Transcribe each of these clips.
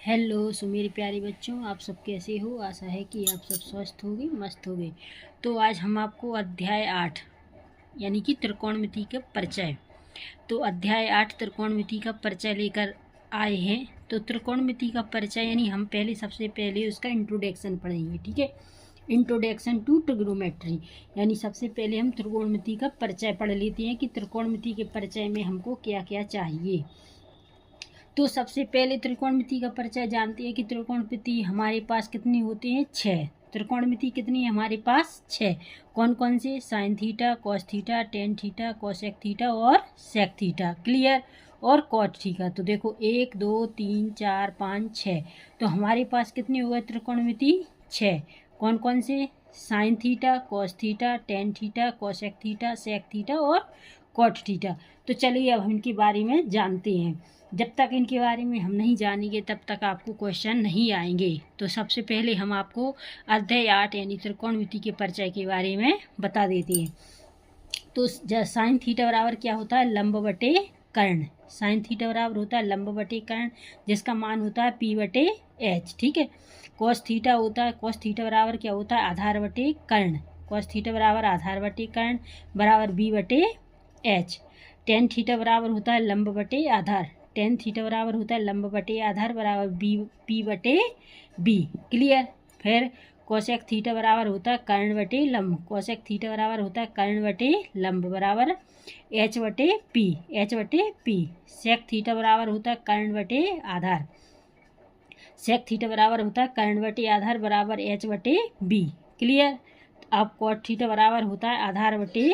Hello सो मेरे प्यारे बच्चों, आप सब कैसे हो। आशा है कि आप सब स्वस्थ होगे, मस्त होगे। तो आज हम आपको अध्याय 8 यानी कि त्रिकोणमिति का परिचय, तो अध्याय 8 त्रिकोणमिति का परिचय लेकर आए हैं। तो त्रिकोणमिति का परिचय यानी हम सबसे पहले उसका इंट्रोडक्शन पढ़ेंगे, ठीक है। इंट्रोडक्शन टू ट्रिग्नोमेट्री यानी सबसे पहले हम त्रिकोणमिति का परिचय पढ़ लेते हैं कि त्रिकोणमिति के परिचय में हमको क्या क्या चाहिए। तो सबसे पहले त्रिकोणमिति का परिचय जानते हैं कि त्रिकोणमिति हमारे पास कितनी होती हैं, 6। त्रिकोणमिति कितनी है हमारे पास, 6। कौन कौन से, sine theta, cos theta, tan theta, cosec theta और सेक थीटा, क्लियर। और कॉट थीटा। तो देखो 1 2 3 4 5 6, तो हमारे पास कितने हो गए त्रिकोणमिति, 6। कौन कौन से, sine theta, cos theta, tan theta, cosec theta, sec theta और कॉट थीटा। तो चलिए अब हम इनके बारे में जानते हैं। जब तक इनके बारे में हम नहीं जानेंगे तब तक आपको क्वेश्चन नहीं आएंगे। तो सबसे पहले हम आपको अध्याय 8 यानी त्रिकोणमिति के परिचय के बारे में बता देते हैं। तो साइन थीटा बराबर क्या होता है, लंब बटे कर्ण। साइन थीटा बराबर होता है लंब बटे कर्ण, जिसका मान होता है P बटे H, ठीक है। कॉस थीटा होता है, कॉस थीटा बराबर क्या होता है, आधार बटे कर्ण। कॉस थीटा बराबर आधार बटे कर्ण बराबर B बटे H। टेन थीटा बराबर होता है लंब बटे आधार। टेन थीटा बराबर होता है लंब बटे आधार बराबर P बटे B, क्लियर। फिर कोसेक थीटा बराबर होता है कर्ण बटे लंब। कोसेक थीटा बराबर होता है कर्ण बटे लंब बराबर H बटे P, H बटे P। सेक थीटा बराबर होता है कर्ण बटे आधार। सेक थीटा बराबर होता है कर्ण बटे आधार बराबर H बटे B, क्लियर। अब कॉट थीटा बराबर होता है आधार बटे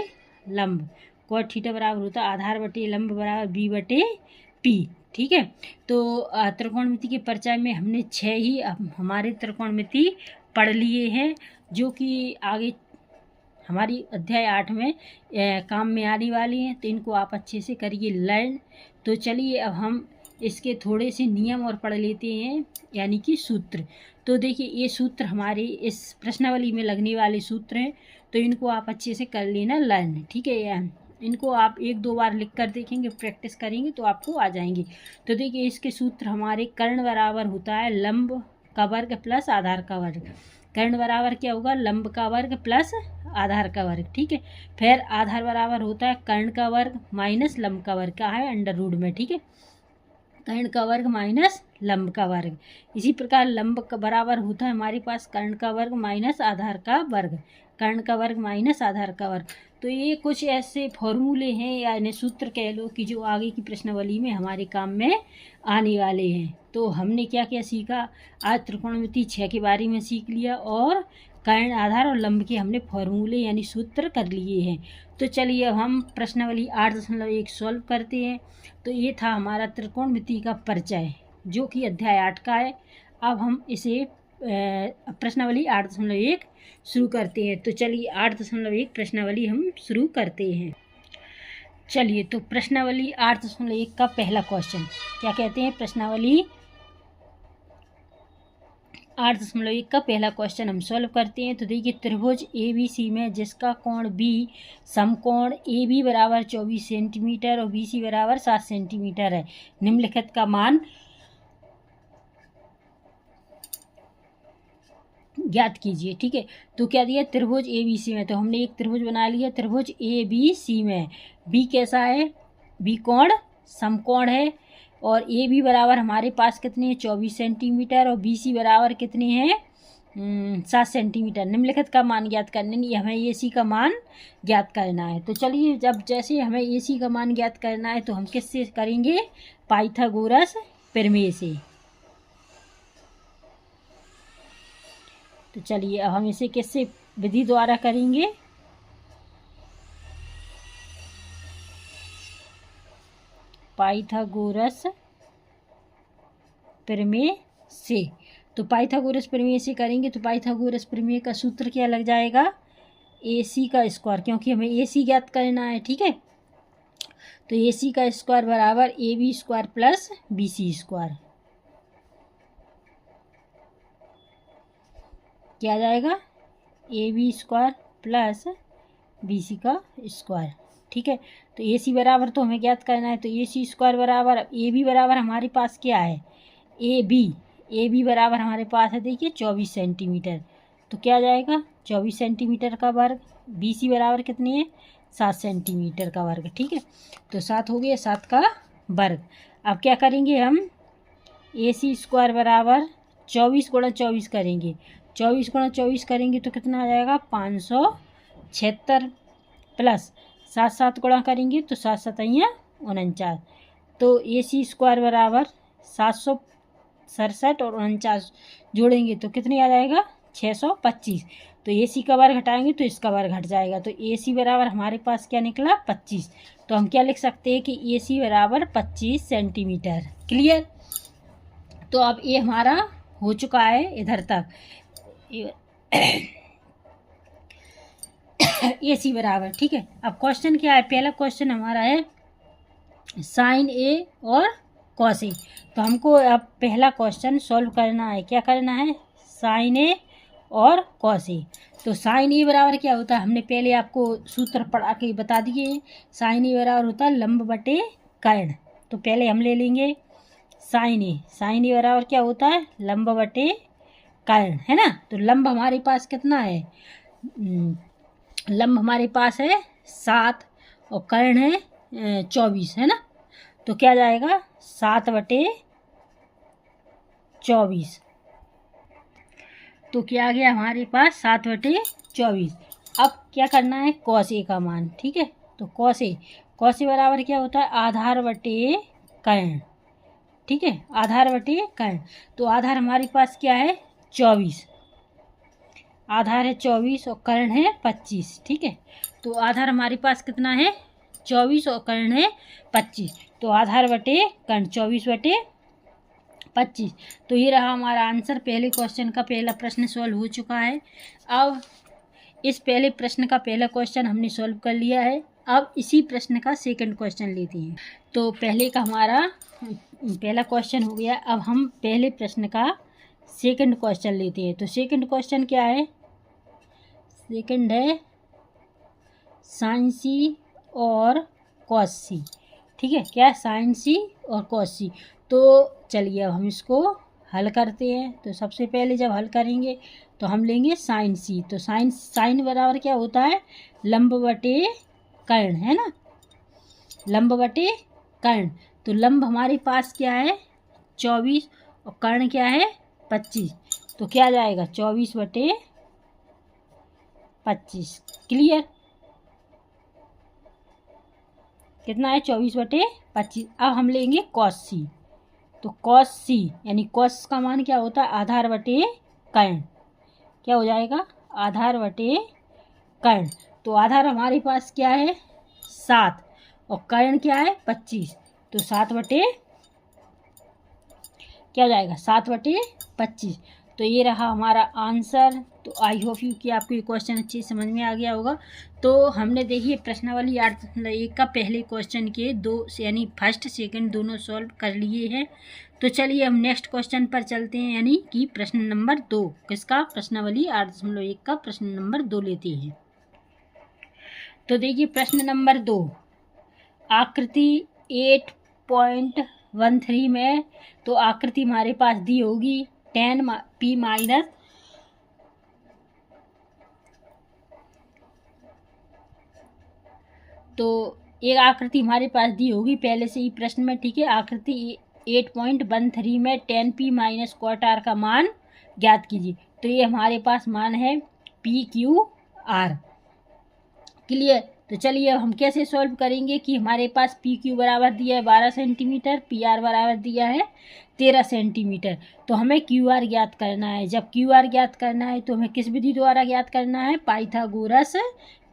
लंब। कॉट थीटा बराबर होता है आधार बटे लंब बराबर B बटे P, ठीक है। तो त्रिकोणमिति के परिचय में हमने 6 ही हमारे त्रिकोणमिति पढ़ लिए हैं, जो कि आगे हमारी अध्याय 8 में काम में आने वाली हैं। तो इनको आप अच्छे से करिए लर्न। तो चलिए अब हम इसके थोड़े से नियम और पढ़ लेते हैं, यानी कि सूत्र। तो देखिए ये सूत्र हमारे इस प्रश्नावली में लगने वाले सूत्र हैं, तो इनको आप अच्छे से कर लेना लर्न, ठीक है। इनको आप 1-2 बार लिख कर देखेंगे, प्रैक्टिस करेंगे तो आपको आ जाएंगे। तो देखिए इसके सूत्र हमारे कर्ण बराबर होता है लंब का वर्ग प्लस आधार का वर्ग। कर्ण बराबर क्या होगा, लंब का वर्ग प्लस आधार का वर्ग, ठीक है। फिर आधार बराबर होता है कर्ण का वर्ग माइनस लंब का वर्ग, क्या है अंडर रूट में, ठीक है। कर्ण का वर्ग माइनस लंब का वर्ग। इसी प्रकार लंब का बराबर होता है हमारे पास कर्ण का वर्ग माइनस आधार का वर्ग। कर्ण का वर्ग माइनस आधार का वर्ग। तो ये कुछ ऐसे फॉर्मूले हैं या इन्हें सूत्र कह लो कि जो आगे की प्रश्नावली में हमारे काम में आने वाले हैं। तो हमने क्या क्या सीखा, आज त्रिकोणमिति 6 के बारे में सीख लिया और कर्ण, आधार और लंब के हमने फॉर्मूले यानी सूत्र कर लिए हैं। तो चलिए अब हम प्रश्नावली 8.1 सॉल्व करते हैं। तो ये था हमारा त्रिकोणमिति का परिचय, जो कि अध्याय 8 का है। अब हम इसे प्रश्नावली 8.1 शुरू करते हैं। तो चलिए 8.1 प्रश्नावली हम शुरू करते हैं। चलिए तो प्रश्नावली 8.1 का पहला क्वेश्चन क्या कहते हैं, प्रश्नावली 8.1 का पहला क्वेश्चन हम सॉल्व करते हैं। तो देखिए त्रिभुज ABC में जिसका कोण B समकोण AB बराबर 24 सेंटीमीटर और BC बराबर 7 सेंटीमीटर है, निम्नलिखित का मान ज्ञात कीजिए, ठीक है। तो क्या दिया, त्रिभुज ABC में, तो हमने एक त्रिभुज बना लिया त्रिभुज ABC में। B कैसा है, B कोण समकोण है और AB बराबर हमारे पास कितने हैं, 24 सेंटीमीटर और BC बराबर कितने हैं, 7 सेंटीमीटर। निम्नलिखित का मान ज्ञात करने, हमें AC का मान ज्ञात करना है। तो चलिए जब जैसे हमें AC का मान ज्ञात करना है तो हम किससे करेंगे, पाइथागोरस प्रमेय से। तो चलिए अब हम इसे किससे विधि द्वारा करेंगे, पाइथागोरस प्रमेय से। तो पाइथागोरस प्रमेय से करेंगे तो पाइथागोरस प्रमेय का सूत्र क्या लग जाएगा, AC का स्क्वायर, क्योंकि हमें AC ज्ञात करना है, ठीक है। तो AC का स्क्वायर बराबर AB square plus BC square, क्या जाएगा, AB स्क्वायर प्लस BC का स्क्वायर, ठीक है। तो AC बराबर तो हमें ज्ञात करना है, तो AC स्क्वायर बराबर AB बराबर हमारे पास क्या है, AB ए बी बराबर हमारे पास है देखिए 24 सेंटीमीटर। तो क्या आ जाएगा 24 सेंटीमीटर का वर्ग। बी सी बराबर कितनी है 7 सेंटीमीटर का वर्ग। ठीक है, तो 7 हो गया 7 का वर्ग। अब क्या करेंगे हम, ए सी स्क्वायर बराबर 24 गुणा 24 करेंगे। 24 गुणा 24 करेंगे तो कितना आ जाएगा 576 प्लस 7 7 गुणा करेंगे तो 7 7 49। तो ए सी स्क्वायर बराबर 767 और 49 जोड़ेंगे तो कितनी आ जाएगा 625। तो ए सी का वर्ग घटाएंगे तो इसका वर्ग घट जाएगा। तो ए सी बराबर हमारे पास क्या निकला 25। तो हम क्या लिख सकते हैं कि ए सी बराबर 25 सेंटीमीटर। क्लियर। तो अब ये हमारा हो चुका है इधर तक। ए सी बराबर, ठीक है। अब क्वेश्चन क्या है, पहला क्वेश्चन हमारा है साइन ए और कॉस ए। तो हमको अब पहला क्वेश्चन सॉल्व करना है। क्या करना है, साइन ए और कॉस ए। तो साइन ए बराबर क्या होता है, हमने पहले आपको सूत्र पढ़ा के बता दिए। साइन ए बराबर होता है लंब बटे कर्ण। तो पहले हम ले लेंगे साइन ए। साइन ए बराबर क्या होता है लंब बटे कर्ण, है ना। तो लंब हमारे पास कितना है, लंब हमारे पास है 7 और कर्ण है 24, है ना। तो क्या जाएगा 7 बटे 24। तो क्या आ गया हमारे पास 7 बटे 24। अब क्या करना है कॉस ए का मान, ठीक है। तो कॉस ए बराबर क्या होता है आधार बटे कर्ण, ठीक है, आधार बटे कर्ण। तो आधार हमारे पास क्या है 24, आधार है 24 और कर्ण है 25, ठीक है। तो आधार हमारे पास कितना है 24 और कर्ण है 25। तो आधार बटे कर्ण 24 बटे 25। तो ये रहा हमारा आंसर। पहले क्वेश्चन का पहला प्रश्न सॉल्व हो चुका है। अब इस पहले प्रश्न का पहला क्वेश्चन हमने सॉल्व कर लिया है। अब इसी प्रश्न का सेकंड क्वेश्चन लेते हैं। तो पहले का हमारा पहला क्वेश्चन हो गया। अब हम पहले प्रश्न का सेकंड क्वेश्चन लेते हैं। तो सेकंड क्वेश्चन क्या है, सेकंड है साइन सी और कॉस सी, ठीक है। क्या है साइन सी और कॉस सी। तो चलिए अब हम इसको हल करते हैं। तो सबसे पहले जब हल करेंगे तो हम लेंगे साइन सी। तो साइन बराबर क्या होता है लंब बटे कर्ण, है ना, लंब बटे कर्ण। तो लंब हमारे पास क्या है 24 और कर्ण क्या है 25। तो क्या जाएगा 24 बटे 25। क्लियर, कितना है 24 बटे 25। अब हम लेंगे कॉस सी। तो कॉस सी यानी कॉस का मान क्या होता है आधार बटे कर्ण, क्या हो जाएगा आधार बटे कर्ण। तो आधार हमारे पास क्या है 7 और कर्ण क्या है 25। तो 7 बटे क्या हो जाएगा 7 बटे 25। तो ये रहा हमारा आंसर। तो आई होप यू कि आपको ये क्वेश्चन अच्छे से समझ में आ गया होगा। तो हमने देखिए प्रश्नावली 8.1 का पहले क्वेश्चन के दो यानी फर्स्ट सेकंड दोनों सॉल्व कर लिए हैं। तो चलिए हम नेक्स्ट क्वेश्चन पर चलते हैं, यानी कि प्रश्न नंबर 2 किसका, प्रश्नावली 8.1 का प्रश्न नंबर 2 लेते हैं। तो देखिए प्रश्न नंबर 2, आकृति 8.13 में, तो आकृति हमारे पास दी होगी 10p माइनस तो एक आकृति हमारे पास दी होगी पहले से ही प्रश्न में, ठीक है। आकृति 8.13 में 10p माइनस क्वार्ट आर का मान ज्ञात कीजिए। तो ये हमारे पास मान है PQR। क्लियर। तो चलिए अब हम कैसे सॉल्व करेंगे कि हमारे पास PQ बराबर दिया है 12 सेंटीमीटर, PR बराबर दिया है 13 सेंटीमीटर। तो हमें QR ज्ञात करना है। जब QR ज्ञात करना है तो हमें किस विधि द्वारा ज्ञात करना है, पाइथागोरस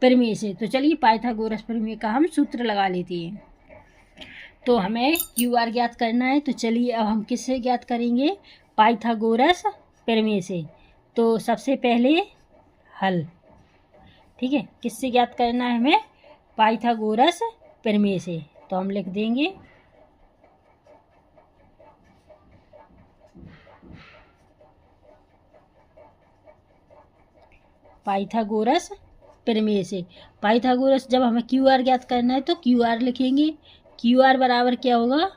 प्रमेय से। तो चलिए पाइथागोरस प्रमेय का हम सूत्र लगा लेते हैं। तो हमें QR ज्ञात करना है। तो चलिए अब हम किससे ज्ञात करेंगे, पाइथागोरस प्रमेय से। तो सबसे पहले हल, ठीक है, किससे ज्ञात करना है हमें, पाइथागोरस प्रमेय से। तो हम लिख देंगे पाइथागोरस प्रमेय से। पाइथागोरस जब हमें QR ज्ञात करना है तो QR लिखेंगे। QR बराबर क्या होगा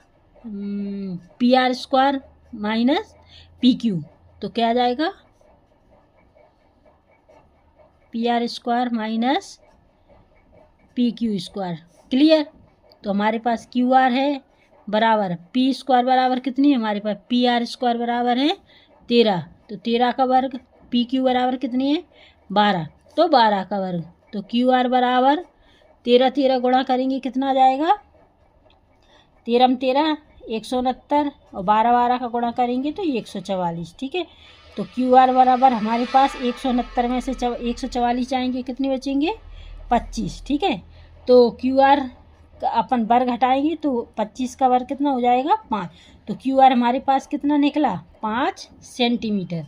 PR square minus P Q. तो क्या आ जाएगा, P R square minus P Q square. Clear. तो हमारे पास क्यू आर है बराबर पी स्क्वायर बराबर कितनी है हमारे पास, पी आर स्क्वायर बराबर है 13, तो 13 का वर्ग। पी क्यू बराबर कितनी है 12, तो 12 का वर्ग। तो क्यू आर बराबर 13 13 गुणा करेंगे कितना आ जाएगा, 13 13 169, और 12 12 का गुणा करेंगे तो 144। ठीक है। तो क्यू आर बराबर हमारे पास 169 में से 144 जाएंगे, कितने बचेंगे 25। ठीक है। तो क्यू आर अपन वर्ग हटाएंगे तो 25 का वर्ग कितना हो जाएगा 5। तो क्यू आर हमारे पास कितना निकला 5 सेंटीमीटर।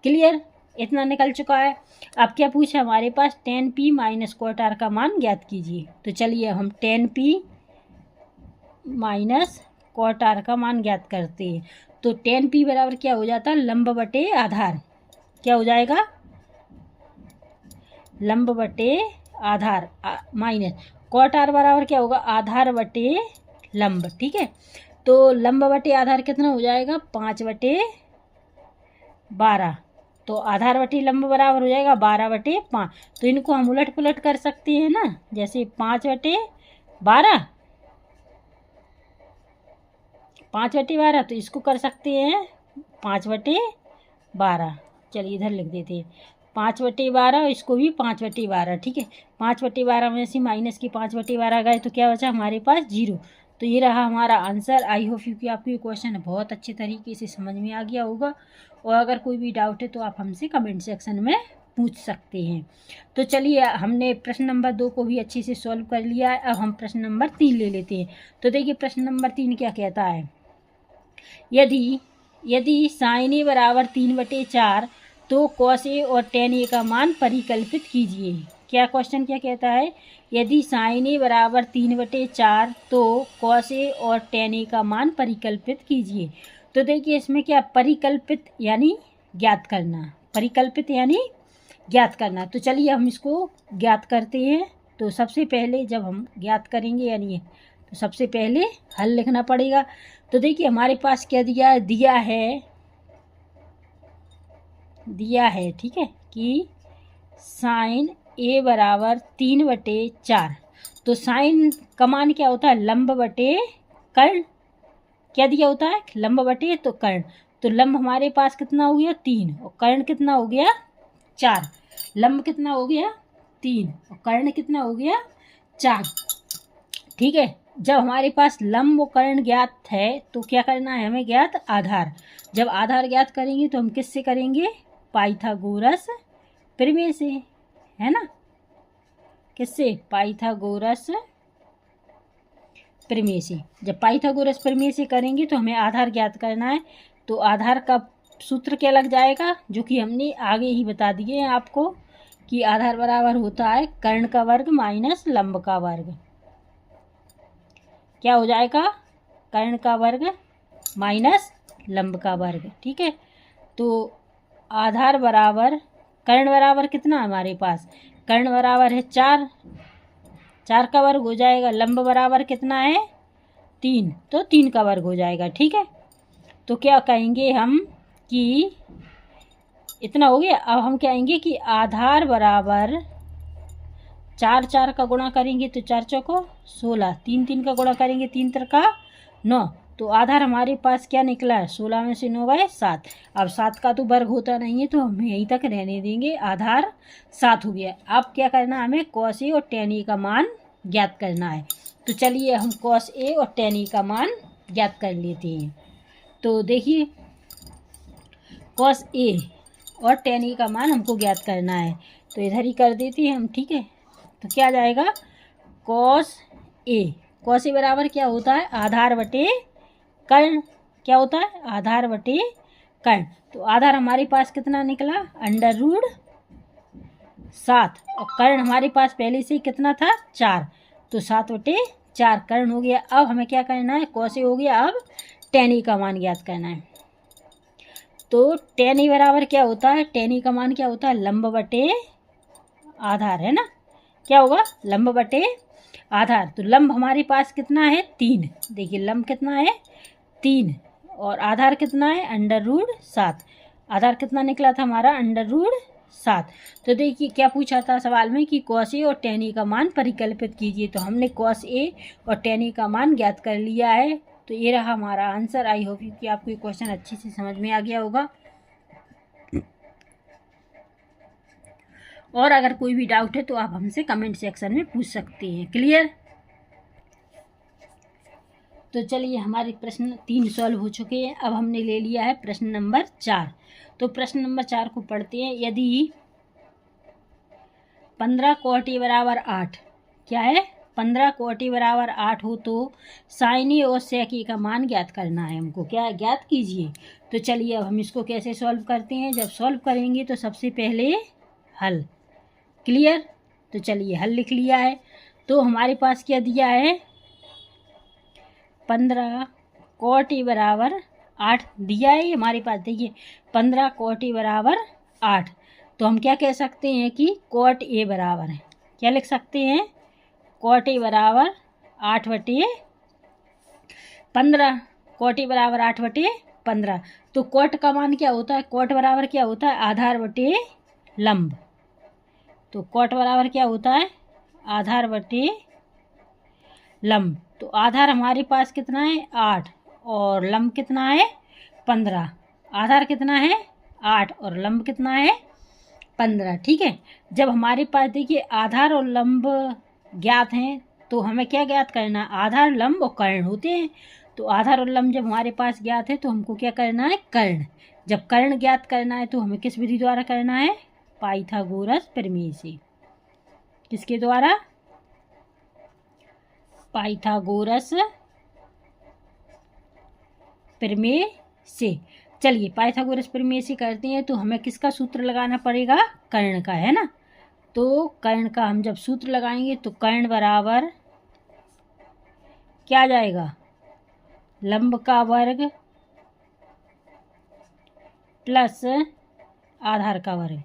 क्लियर। इतना निकल चुका है। अब क्या पूछा हमारे पास, tan p minus cot r का मान ज्ञात कीजिए। तो चलिए हम tan p minus cot r का मान ज्ञात करते हैं। तो tan p बराबर क्या हो जाता है, लंब बटे आधार। क्या हो जाएगा, लंब बटे आधार माइनस cot r बराबर क्या होगा, आधार बटे लंब। ठीक है। तो लंब बटे आधार कितना हो जाएगा 5 बटे 12। तो आधार बटे लंब बराबर हो जाएगा 12 बटे 5। तो इनको हम उलट पुलट कर सकते हैं ना, जैसे 5 बटे 12, 5 बटे 12, तो इसको कर सकते हैं 5 बटे 12। चलिए इधर लिख देते हैं 5 बटे 12, इसको भी 5 बटे 12। ठीक है। 5 बटे 12 में से माइनस की 5 बटे 12 गए तो क्या बचा हमारे पास 0। तो ये रहा हमारा आंसर। आई होप यू कि आपको ये क्वेश्चन बहुत अच्छे तरीके से समझ में आ गया होगा, और अगर कोई भी डाउट है तो आप हमसे कमेंट सेक्शन में पूछ सकते हैं। तो चलिए हमने प्रश्न नंबर 2 को भी अच्छे से सॉल्व कर लिया है। अब हम प्रश्न नंबर 3 ले लेते हैं। तो देखिए प्रश्न नंबर 3 क्या कहता है, यदि साइन ए बराबर 3/4 तो कॉस ए और टेन ए का मान परिकल्पित कीजिए। क्या क्वेश्चन क्या कहता है, यदि साइन ए बराबर 3/4 तो कॉस ए और टेन ए का मान परिकल्पित कीजिए। तो देखिए इसमें क्या, परिकल्पित यानी ज्ञात करना, परिकल्पित यानी ज्ञात करना। तो चलिए हम इसको ज्ञात करते हैं। तो सबसे पहले जब हम ज्ञात करेंगे यानी, तो सबसे पहले हल लिखना पड़ेगा। तो देखिए हमारे पास क्या दिया है ठीक है, कि साइन ए बराबर 3/4। तो साइन का मान क्या होता है, लंब बटे कर्ण। क्या दिया होता है, लंब बटे तो कर्ण। तो लंब हमारे पास कितना हो गया 3, और कर्ण कितना हो गया 4। लंब कितना हो गया 3 और कर्ण कितना हो गया 4। ठीक है। जब हमारे पास लंब और कर्ण ज्ञात है तो क्या करना है हमें, ज्ञात आधार। जब आधार ज्ञात करेंगे तो हम किससे करेंगे, पाइथागोरस प्रमेय से, है ना। किससे, पाइथागोरस प्रमेय से। जब पाइथागोरस प्रमेय से करेंगे तो हमें आधार ज्ञात करना है। तो आधार का सूत्र क्या लग जाएगा, जो कि हमने आगे ही बता दिए हैं आपको, कि आधार बराबर होता है कर्ण का वर्ग माइनस लंब का वर्ग। क्या हो जाएगा, कर्ण का वर्ग माइनस लंब का वर्ग। ठीक है। तो आधार बराबर, कर्ण बराबर कितना हमारे पास, कर्ण बराबर है 4, 4 का वर्ग हो जाएगा। लंब बराबर कितना है 3, तो 3 का वर्ग हो जाएगा। ठीक है। तो क्या कहेंगे हम कि इतना हो गया। अब हम क्या कहेंगे कि आधार बराबर 4 4 का गुणा करेंगे तो 4 चौको 16, 3 3 का गुणा करेंगे 3 3 9। तो आधार हमारे पास क्या निकला है, 16 में से 9 गए 7। अब 7 का तो वर्ग होता नहीं है तो हम यहीं तक रहने देंगे, आधार 7 हो गया। अब क्या करना है, हमें कॉस ए और टेन ए का मान ज्ञात करना है। तो चलिए हम कॉस ए और टेन ए का मान ज्ञात कर लेते हैं। तो देखिए कॉस ए और टेन ए का मान हमको ज्ञात करना है, तो इधर ही कर देते हैं हम। ठीक है। तो क्या आ जाएगा, कॉस ए बराबर क्या होता है, आधार बटे कर्ण। क्या होता है, आधार बटे कर्ण। तो आधार हमारे पास कितना निकला, √7, और कर्ण हमारे पास पहले से कितना था 4, तो 7/4 कर्ण हो गया। अब हमें क्या करना है, कॉस ए हो गया, अब टेन ए का मान ज्ञात करना है। तो टेन ए बराबर क्या होता है, टेन ए का मान क्या होता है, लंब बटे आधार, है ना। क्या होगा, लंब बटे आधार। तो लंब हमारे पास कितना है 3, देखिए लंब कितना है 3, और आधार कितना है √7। आधार कितना निकला था हमारा √7। तो देखिए क्या पूछा था सवाल में कि cos A और tan A का मान परिकल्पित कीजिए। तो हमने cos A और tan A का मान ज्ञात कर लिया है। तो ये रहा हमारा आंसर। आई होप कि आपको ये क्वेश्चन अच्छे से समझ में आ गया होगा। और अगर कोई भी डाउट है तो आप हमसे कमेंट सेक्शन में पूछ सकते हैं। क्लियर? तो चलिए हमारे प्रश्न 3 सॉल्व हो चुके हैं। अब हमने ले लिया है प्रश्न नंबर 4। तो प्रश्न नंबर 4 को पढ़ते हैं। यदि 15 cot A बराबर 8, क्या है 15 cot A बराबर 8 हो तो sin A और sec A का मान ज्ञात करना है हमको। क्या ज्ञात कीजिए। तो चलिए अब हम इसको कैसे सॉल्व करते हैं। जब सॉल्व करेंगे तो सबसे पहले हल। क्लियर? तो चलिए हल लिख लिया है। तो हमारे पास क्या दिया है 15 cot A बराबर 8 दिया है हमारे पास। देखिए 15 cot A बराबर 8। तो हम क्या कह सकते हैं कि cot A बराबर है, क्या लिख सकते हैं cot A बराबर 8/15। cot A बराबर 8/15। तो cot का मान क्या होता है, cot बराबर क्या होता है आधार बटे लंब। तो cot बराबर क्या होता है आधार बटे लंब। तो आधार हमारे पास कितना है 8 और लंब कितना है 15। आधार कितना है 8 और लंब कितना है 15। ठीक है। जब हमारे पास देखिए आधार और लंब ज्ञात हैं तो हमें क्या ज्ञात करना है, आधार लंब और कर्ण होते हैं। तो आधार और लंब जब हमारे पास ज्ञात है तो हमको क्या करना है कर्ण। जब कर्ण ज्ञात करना है तो हमें किस विधि द्वारा करना है, पाइथागोरस प्रमेय से। किसके द्वारा, पाइथागोरस प्रमेय से। चलिए पाइथागोरस प्रमेय से करते हैं। तो हमें किसका सूत्र लगाना पड़ेगा, कर्ण का, है ना। तो कर्ण का हम जब सूत्र लगाएंगे तो कर्ण बराबर क्या आ जाएगा, लंब का वर्ग प्लस आधार का वर्ग।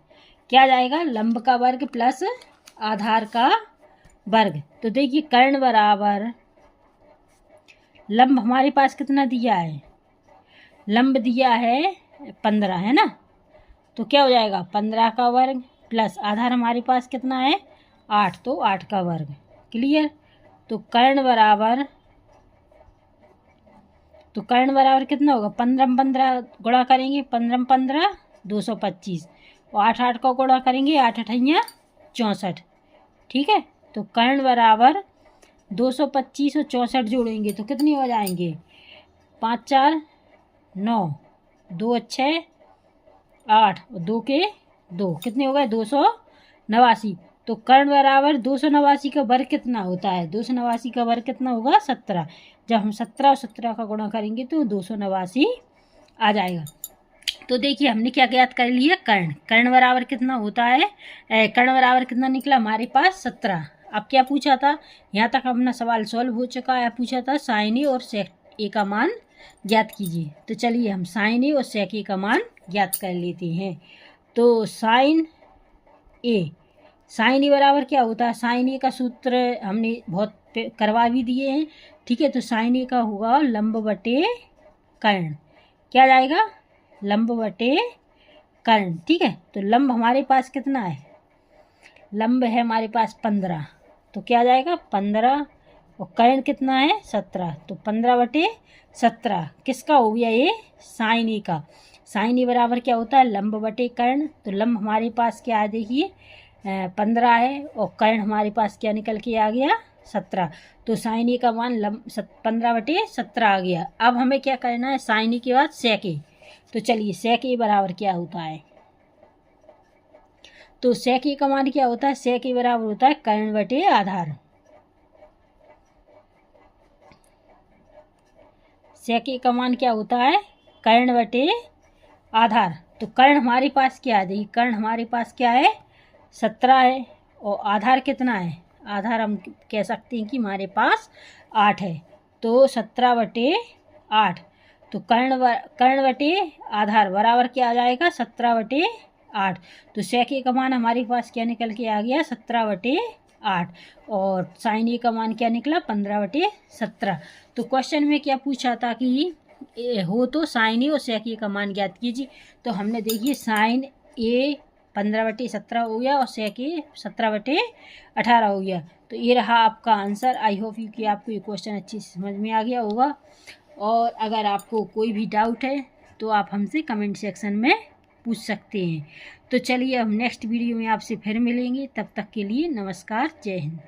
क्या जाएगा, लंब का वर्ग प्लस आधार का वर्ग। तो देखिए कर्ण बराबर लंब हमारे पास कितना दिया है, लंब दिया है 15, है ना। तो क्या हो जाएगा 15 का वर्ग प्लस आधार हमारे पास कितना है 8, तो 8 का वर्ग। क्लियर। तो कर्ण बराबर कितना होगा, 15 गुणा करेंगे 15 225 और 8 का गुणा करेंगे 8 8 64। ठीक है। तो कर्ण बराबर 225 और 64 जोड़ेंगे तो कितनी हो जाएंगे, 5 4 9, 2 6 8 और 2 के 2, कितने हो गए 289। तो कर्ण बराबर 289 का वर्ग कितना होता है, 289 का वर्ग कितना होगा 17। जब हम 17 और 17 का गुणा करेंगे तो 289 आ जाएगा। तो देखिए हमने क्या ज्ञात कर लिया, कर्ण बराबर कितना होता है, कर्ण बराबर कितना निकला हमारे पास 17। अब क्या पूछा था, यहाँ तक अपना सवाल सॉल्व हो चुका है। पूछा था साइन ए और सेक ए का मान ज्ञात कीजिए। तो चलिए हम साइन ए और सेक ए का मान ज्ञात कर लेते हैं। तो साइन ए बराबर क्या होता है, साइन ए का सूत्र हमने बहुत करवा भी दिए हैं। ठीक है। तो साइन ए का होगा लंब बटे कर्ण। क्या जाएगा, लंब बटे कर्ण। ठीक है। तो लंब हमारे पास कितना है, लंब है हमारे पास 15, तो क्या जाएगा 15 और कर्ण कितना है 17, तो 15/17 किसका हो गया ये, साइन ए का। साइन ए बराबर क्या होता है लंब बटे कर्ण। तो लंब हमारे पास क्या है, देखिए 15 है और कर्ण हमारे पास क्या निकल के आ गया 17। तो साइन ए का मान 15/17 आ गया। अब हमें क्या करना है, साइन ए के बाद सेक ए। तो चलिए सेक ए बराबर क्या होता है, तो सेक ए का मान क्या होता है, सेक ए बराबर होता है कर्ण बटे आधार। सेक ए का मान क्या होता है, कर्ण बटे आधार। तो कर्ण हमारे पास क्या है, देखिए कर्ण हमारे पास क्या है 17 है और आधार कितना है, आधार हम कह सकते हैं कि हमारे पास 8 है। तो 17/8। तो कर्ण बटे आधार बराबर क्या आ जाएगा 17/8। तो सेक ए का मान हमारे पास क्या निकल के आ गया 17/8 और साइन ए का मान क्या निकला 15/17। तो क्वेश्चन में क्या पूछा था कि हो तो साइन ए और सेक ए का मान ज्ञात कीजिए। तो हमने देखिए साइन ए 15/17 हो गया और सेक ए 17/18 हो गया। तो ये रहा आपका आंसर। आई होप यू कि आपको ये क्वेश्चन अच्छी समझ में आ गया होगा। और अगर आपको कोई भी डाउट है तो आप हमसे कमेंट सेक्शन में पूछ सकते हैं। तो चलिए अब नेक्स्ट वीडियो में आपसे फिर मिलेंगे। तब तक के लिए नमस्कार, जय हिंद।